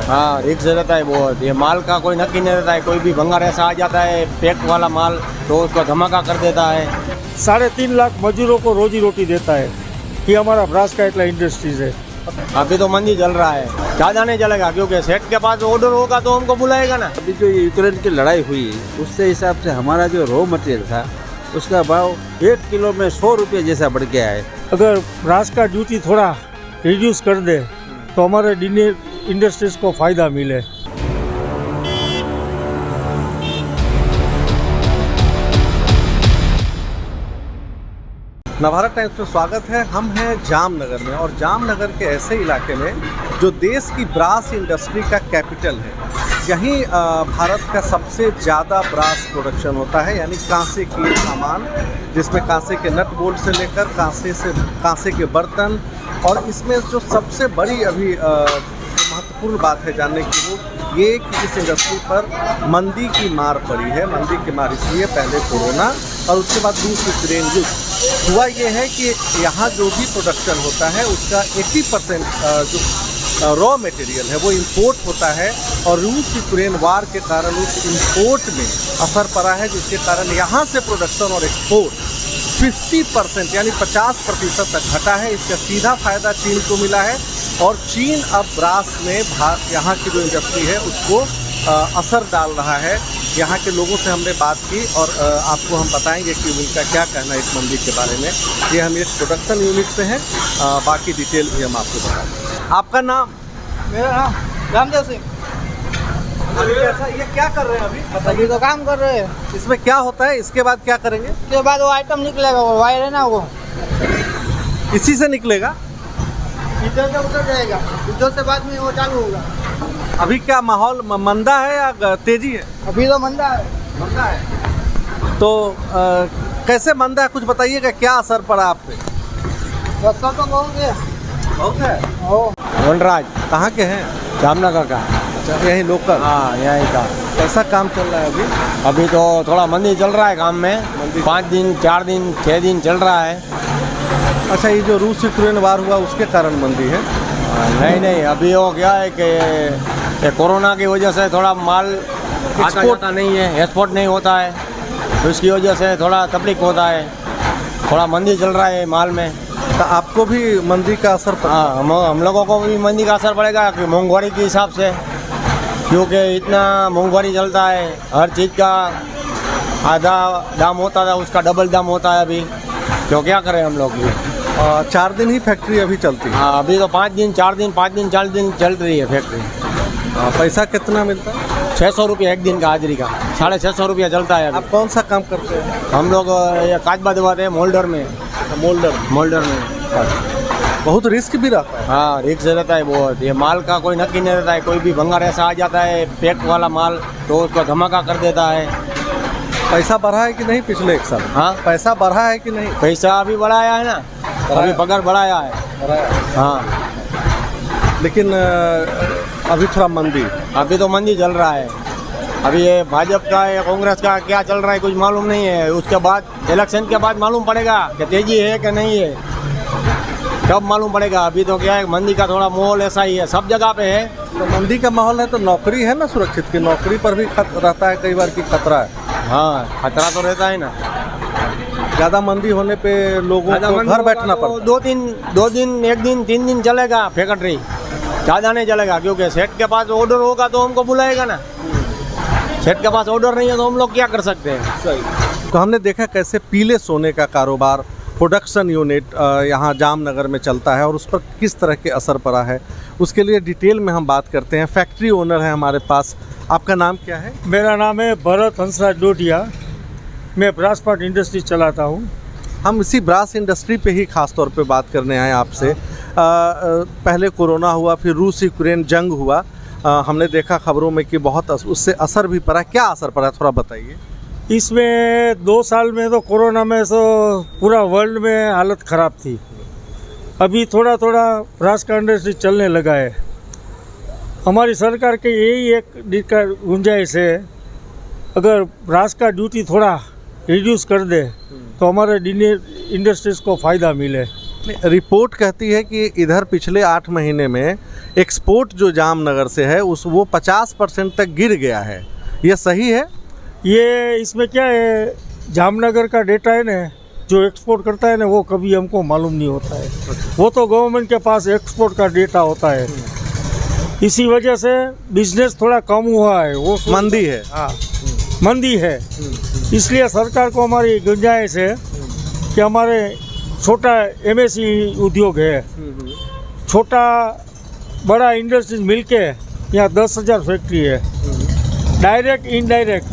हाँ, रिस्क रहता है बहुत। ये माल का कोई नक्की नहीं रहता है, कोई भी भंगार ऐसा आ जाता है पैक वाला माल तो उसको धमाका कर देता है। 3.5 लाख मजदूरों को रोजी रोटी देता है। ये हमारा ब्रासकाइटला इंडस्ट्रीज है। अभी तो मंदी चल रहा है, ज़्यादा नहीं चलेगा क्योंकि सेठ के पास ऑर्डर होगा तो हमको बुलाएगा ना। अभी जो यूक्रेन की लड़ाई हुई उससे हिसाब से हमारा जो रॉ मटेरियल था उसका भाव 1 किलो में 100 रुपये जैसा बढ़ गया है। अगर ब्रास का ड्यूटी थोड़ा रिड्यूस कर दे तो हमारे इंडस्ट्रीज को फ़ायदा मिले। नवभारत टाइम्स में स्वागत है। हम हैं जामनगर में और जामनगर के ऐसे इलाके में जो देश की ब्रास इंडस्ट्री का कैपिटल है। यहीं भारत का सबसे ज़्यादा ब्रास प्रोडक्शन होता है, यानी कांसे के सामान, जिसमें कांसे के नट बोल्ट से लेकर कांसे के बर्तन। और इसमें जो सबसे बड़ी अभी महत्वपूर्ण बात है जानने की वो ये कि इस इंडस्ट्री पर मंदी की मार पड़ी है। मंदी की मार इसलिए, पहले कोरोना और उसके बाद रूस यूक्रेन युद्ध हुआ। ये है कि यहाँ जो भी प्रोडक्शन होता है उसका 80% जो रॉ मटेरियल है वो इंपोर्ट होता है और रूस यूक्रेन वार के कारण उस इंपोर्ट में असर पड़ा है, जिसके कारण यहाँ से प्रोडक्शन और एक्सपोर्ट 50% यानी 50% तक घटा है। इसका सीधा फायदा चीन को मिला है और चीन अब ब्रास में यहाँ की जो इंडस्ट्री है उसको असर डाल रहा है। यहाँ के लोगों से हमने बात की और आपको हम बताएंगे कि उनका क्या कहना है इस मंदी के बारे में। ये हम एक प्रोडक्शन यूनिट से हैं, बाकी डिटेल भी हम आपको बताएंगे। आपका नाम? मेरा नाम रामदेव सिंह। अभी कैसा, ये क्या कर रहे हैं अभी? अभी तो काम कर रहे हैं। इसमें क्या होता है, इसके बाद क्या करेंगे? इसके बाद वो आइटम निकलेगा, वो वायर है ना, वो इसी से निकलेगा? इधर से उतर जाएगा, इधर से बाद में वो चालू होगा। अभी क्या माहौल मंदा है या तेजी है? अभी तो मंदा है। मंदा है तो कैसे मंदा है, कुछ बताइएगा, क्या असर पड़ा आप पे? बच्चा तो बहुत है। बहुत है। वनराज कहाँ के हैं? जामनगर का। यही लोकल? हाँ, यहीं का। कैसा काम चल रहा है अभी? अभी तो थोड़ा मंदी चल रहा है काम में, 5 दिन 4 दिन 6 दिन चल रहा है। अच्छा, ये जो रूस यूक्रेन वार हुआ उसके कारण मंदी है? नहीं, अभी वो क्या है कि कोरोना की वजह से थोड़ा माल एक्सपोर्ट नहीं है, एक्सपोर्ट नहीं होता है, तो इसकी वजह से थोड़ा तकलीफ होता है, थोड़ा मंदी चल रहा है माल में। तो आपको भी मंदी का असर पड़ा? हाँ, हम लोगों को भी मंदी का असर पड़ेगा कि महंगाई के हिसाब से, क्योंकि इतना महंगाई चलता है, हर चीज़ का आधा दाम होता था उसका डबल दाम होता है अभी, तो क्या करें हम लोग भी। 4 दिन ही फैक्ट्री अभी चलती है? हाँ, अभी तो 5 दिन 4 दिन 5 दिन 4 दिन चल रही है फैक्ट्री। पैसा कितना मिलता है? 600 रुपये एक दिन का हाजिरी का, 650 रुपया चलता है अभी। आप कौन सा काम करते हैं? हम लोग ये काजबा दबाते हैं मोल्डर में। मोल्डर में बहुत रिस्क भी रहता है? हाँ, रिस्क रहता है बहुत। ये माल का कोई नक्की नहीं रहता है, कोई भी भंगार ऐसा आ जाता है पैक वाला माल तो उसको धमाका कर देता है। पैसा बढ़ा है कि नहीं पिछले 1 साल? हाँ, पैसा बढ़ा है कि नहीं? पैसा अभी बढ़ाया है ना, अभी पगार बढ़ाया है। हाँ, लेकिन अभी थोड़ा मंदी, अभी तो मंदी चल रहा है। अभी ये भाजपा का या कांग्रेस का क्या चल रहा है कुछ मालूम नहीं है, उसके बाद इलेक्शन के बाद मालूम पड़ेगा कि तेजी है कि नहीं है, तब मालूम पड़ेगा। अभी तो क्या है, मंदी का थोड़ा माहौल ऐसा ही है, सब जगह पे है। तो मंदी का माहौल है तो नौकरी है ना सुरक्षित की? नौकरी पर भी रहता है कई बार की खतरा है। हाँ, खतरा तो रहता है ना। ज़्यादा मंदी होने पे लोगों को घर बैठना पड़ता है। 2 दिन 1 दिन 3 दिन चलेगा फैक्ट्री, ज़्यादा नहीं चलेगा क्योंकि सेठ के पास ऑर्डर होगा तो हमको बुलाएगा ना। सेठ के पास ऑर्डर नहीं है तो हम लोग क्या कर सकते हैं। सही। तो हमने देखा कैसे पीले सोने का कारोबार, प्रोडक्शन यूनिट यहाँ जामनगर में चलता है और उस पर किस तरह के असर पड़ा है, उसके लिए डिटेल में हम बात करते हैं। फैक्ट्री ओनर है हमारे पास। आपका नाम क्या है? मेरा नाम है भरत हंसराज डोटिया। मैं ब्रासपाट इंडस्ट्री चलाता हूँ। हम इसी ब्रास इंडस्ट्री पे ही खास तौर पे बात करने आए आपसे। पहले कोरोना हुआ, फिर रूस यूक्रेन जंग हुआ, हमने देखा खबरों में कि बहुत उससे असर भी पड़ा। क्या असर पड़ा, थोड़ा बताइए। इसमें 2 साल में तो कोरोना में तो पूरा वर्ल्ड में हालत ख़राब थी। अभी थोड़ा थोड़ा ब्रास का इंडस्ट्री चलने लगा है। हमारी सरकार के यही एक गुंजाइश है, अगर ब्रास का ड्यूटी थोड़ा रिड्यूस कर दे तो हमारे इंडस्ट्रीज़ को फ़ायदा मिले। रिपोर्ट कहती है कि इधर पिछले 8 महीने में एक्सपोर्ट जो जामनगर से है वो 50% तक गिर गया है, ये सही है? ये इसमें क्या है, जामनगर का डेटा है ना, जो एक्सपोर्ट करता है ना, वो कभी हमको मालूम नहीं होता है। वो तो गवर्नमेंट के पास एक्सपोर्ट का डेटा होता है। इसी वजह से बिजनेस थोड़ा कम हुआ है, वो मंदी है। हाँ, मंदी है। इसलिए सरकार को हमारी गुंजाइश है कि हमारे छोटा एमएसई उद्योग है, छोटा बड़ा इंडस्ट्रीज मिलके यहाँ 10,000 फैक्ट्री है, डायरेक्ट इनडायरेक्ट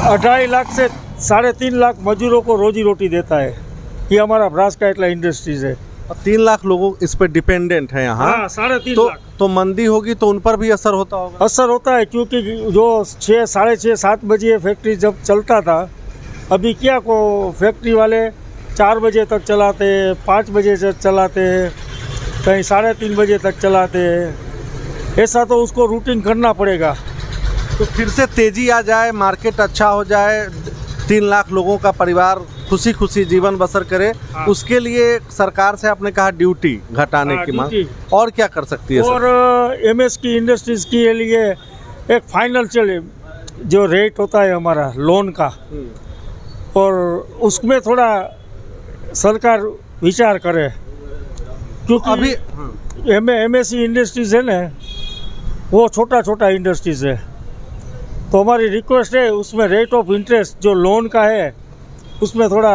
2.5 लाख से 3.5 लाख मजदूरों को रोजी रोटी देता है। ये हमारा ब्रास काइटला इंडस्ट्रीज है। और 3 लाख लोगों इस पर डिपेंडेंट है यहाँ। हाँ, 3.5 लाख। तो मंदी होगी तो उन पर भी असर होता होगा। असर होता है, क्योंकि जो 6, 6:30, 7 बजे फैक्ट्री जब चलता था, अभी क्या को फैक्ट्री वाले 4 बजे तक चलाते, 5 बजे से चलाते, कहीं 3:30 बजे तक चलाते। ऐसा तो उसको रूटीन करना पड़ेगा। तो फिर से तेजी आ जाए, मार्केट अच्छा हो जाए, 3 लाख लोगों का परिवार खुशी खुशी जीवन बसर करे, हाँ। उसके लिए सरकार से आपने कहा ड्यूटी घटाने की मांग, और क्या कर सकती है और एमएस की इंडस्ट्रीज के लिए एक फाइनल चले जो रेट होता है हमारा लोन का, और उसमें थोड़ा सरकार विचार करे, क्योंकि अभी एमएससी इंडस्ट्रीज है ना, वो छोटा छोटा इंडस्ट्रीज है। तो हमारी रिक्वेस्ट है उसमें रेट ऑफ इंटरेस्ट जो लोन का है उसमें थोड़ा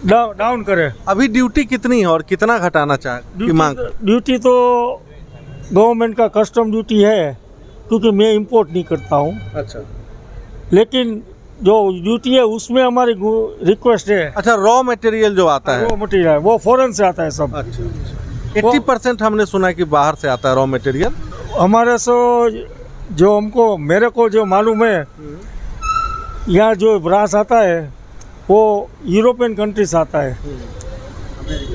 डाउन करे। अभी ड्यूटी कितनी है और कितना घटाना चाहे मांग? ड्यूटी तो गवर्नमेंट का कस्टम ड्यूटी है, क्योंकि मैं इंपोर्ट नहीं करता हूँ। अच्छा, लेकिन जो ड्यूटी है उसमें हमारी रिक्वेस्ट है। अच्छा, रॉ मटेरियल जो आता है, वो मटेरियल वो फॉरेन से आता है सब। अच्छा, 80% हमने सुना है कि बाहर से आता है रॉ मटेरियल। हमारे से जो मेरे को जो मालूम है, यहाँ जो ब्रास आता है वो यूरोपियन कंट्रीज आता है।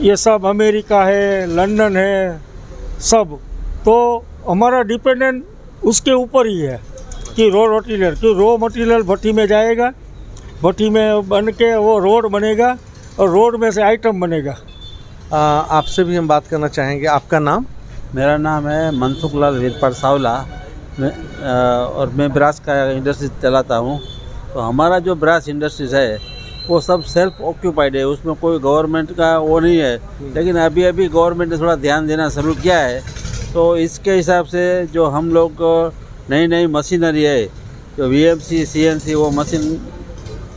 ये सब अमेरिका है, लंदन है, सब। तो हमारा डिपेंडेंट उसके ऊपर ही है कि रॉ मटेरियल भट्टी में जाएगा, भट्टी में बन के वो रोड बनेगा, और रोड में से आइटम बनेगा। आपसे भी हम बात करना चाहेंगे। आपका नाम? मेरा नाम है मनसुख लाल वीरपाल सावला, और मैं ब्रास का इंडस्ट्री चलाता हूँ। तो हमारा जो ब्रास इंडस्ट्रीज है वो सब सेल्फ ऑक्यूपाइड है, उसमें कोई गवर्नमेंट का वो नहीं है। लेकिन अभी अभी गवर्नमेंट ने थोड़ा ध्यान देना शुरू किया है, तो इसके हिसाब से जो हम लोग नई मशीनरी है, जो VMC CNC वो मशीन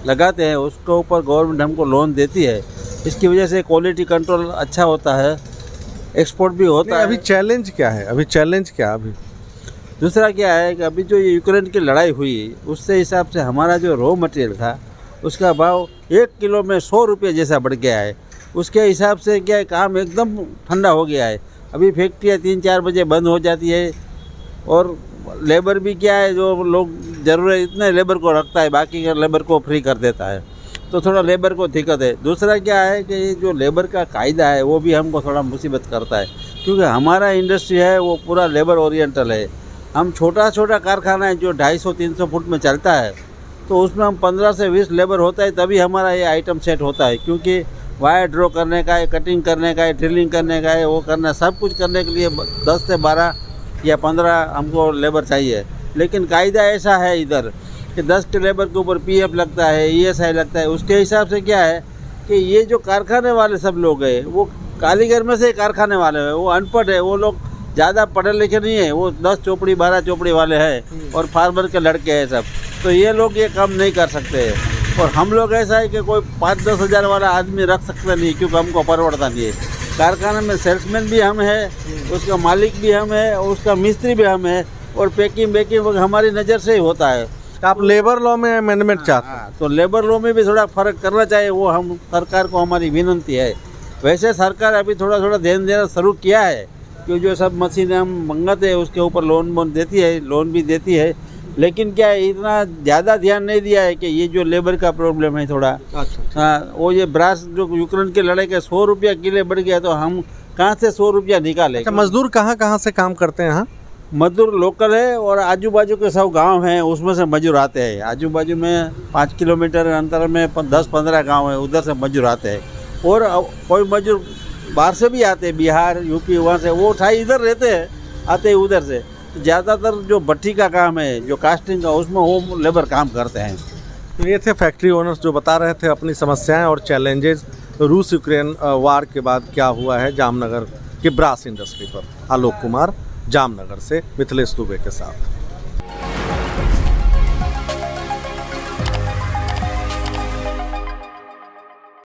लगाते हैं, उसके ऊपर गवर्नमेंट हमको लोन देती है। इसकी वजह से क्वालिटी कंट्रोल अच्छा होता है, एक्सपोर्ट भी होता है। अभी चैलेंज क्या है? अभी दूसरा क्या है कि अभी जो ये यूक्रेन की लड़ाई हुई, उससे हिसाब से हमारा जो रॉ मटेरियल था उसका भाव 1 किलो में 100 रुपये जैसा बढ़ गया है। उसके हिसाब से क्या है, काम एकदम ठंडा हो गया है। अभी फैक्ट्रियाँ 3-4 बजे बंद हो जाती है, और लेबर भी क्या है, जो लोग ज़रूरत इतने लेबर को रखता है, बाकी का लेबर को फ्री कर देता है, तो थोड़ा लेबर को दिक्कत है। दूसरा क्या है कि ये जो लेबर का कायदा है वो भी हमको थोड़ा मुसीबत करता है, क्योंकि हमारा इंडस्ट्री है वो पूरा लेबर ओरिएंटल है। हम छोटा कारखाना है जो 250-300 फुट में चलता है, तो उसमें हम 15 से 20 लेबर होता है, तभी हमारा ये आइटम सेट होता है। क्योंकि वायर ड्रॉ करने का है, कटिंग करने का है, ड्रिलिंग करने का है, वो करना, सब कुछ करने के लिए 10 से 12 या 15 हमको लेबर चाहिए। लेकिन कायदा ऐसा है इधर कि 10 के लेबर के ऊपर PF लगता है, ESI लगता है। उसके हिसाब से क्या है कि ये जो कारखाने वाले सब लोग हैं, वो कारीगर में से कारखाने वाले हैं, वो अनपढ़ है, वो लोग ज़्यादा पढ़े लिखे नहीं है, वो 10 चौपड़ी 12 चौपड़ी वाले हैं, और फार्मर के लड़के हैं सब। तो ये लोग ये काम नहीं कर सकते हैं। और हम लोग ऐसा है कि कोई 5-10 हज़ार वाला आदमी रख सकते नहीं, क्योंकि हमको परवड़ता नहीं है। कारखाने में सेल्समैन भी हम है, उसका मालिक भी हम है, और उसका मिस्त्री भी हम है, और पैकिंग हमारी नज़र से ही होता है। आप लेबर लॉ में अमेंडमेंट चाहते हैं? तो लेबर लॉ में भी थोड़ा फ़र्क करना चाहिए, वो हम सरकार को हमारी विनती है। वैसे सरकार अभी थोड़ा ध्यान देना शुरू किया है, कि जो सब मशीनें हम मंगाते हैं उसके ऊपर लोन भी देती है। लेकिन क्या है, इतना ज़्यादा ध्यान नहीं दिया है कि ये जो लेबर का प्रॉब्लम है थोड़ा। हाँ, वो ये ब्रास जो यूक्रेन की लड़ाई के 100 रुपया किलो बढ़ गया, तो हम कहाँ से 100 रुपया निकालें? अच्छा, मजदूर कहाँ से काम करते हैं यहाँ? मजदूर लोकल है, और आजू बाजू के सब गांव हैं, उसमें से मजदूर आते हैं। आजू बाजू में 5 किलोमीटर अंतर में 10-15 गांव है, उधर से मजदूर आते हैं। और कोई मजदूर बाहर से भी आते हैं, बिहार यूपी वहाँ से, वो ठाई इधर रहते हैं, आते हैं उधर से। ज़्यादातर जो भट्टी का काम है, जो कास्टिंग का, उसमें होम लेबर काम करते हैं। तो ये थे फैक्ट्री ओनर्स जो बता रहे थे अपनी समस्याएं और चैलेंजेस रूस यूक्रेन वार के बाद क्या हुआ है जामनगर के ब्रास इंडस्ट्री पर। आलोक कुमार, जामनगर से मिथिलेश दुबे के साथ।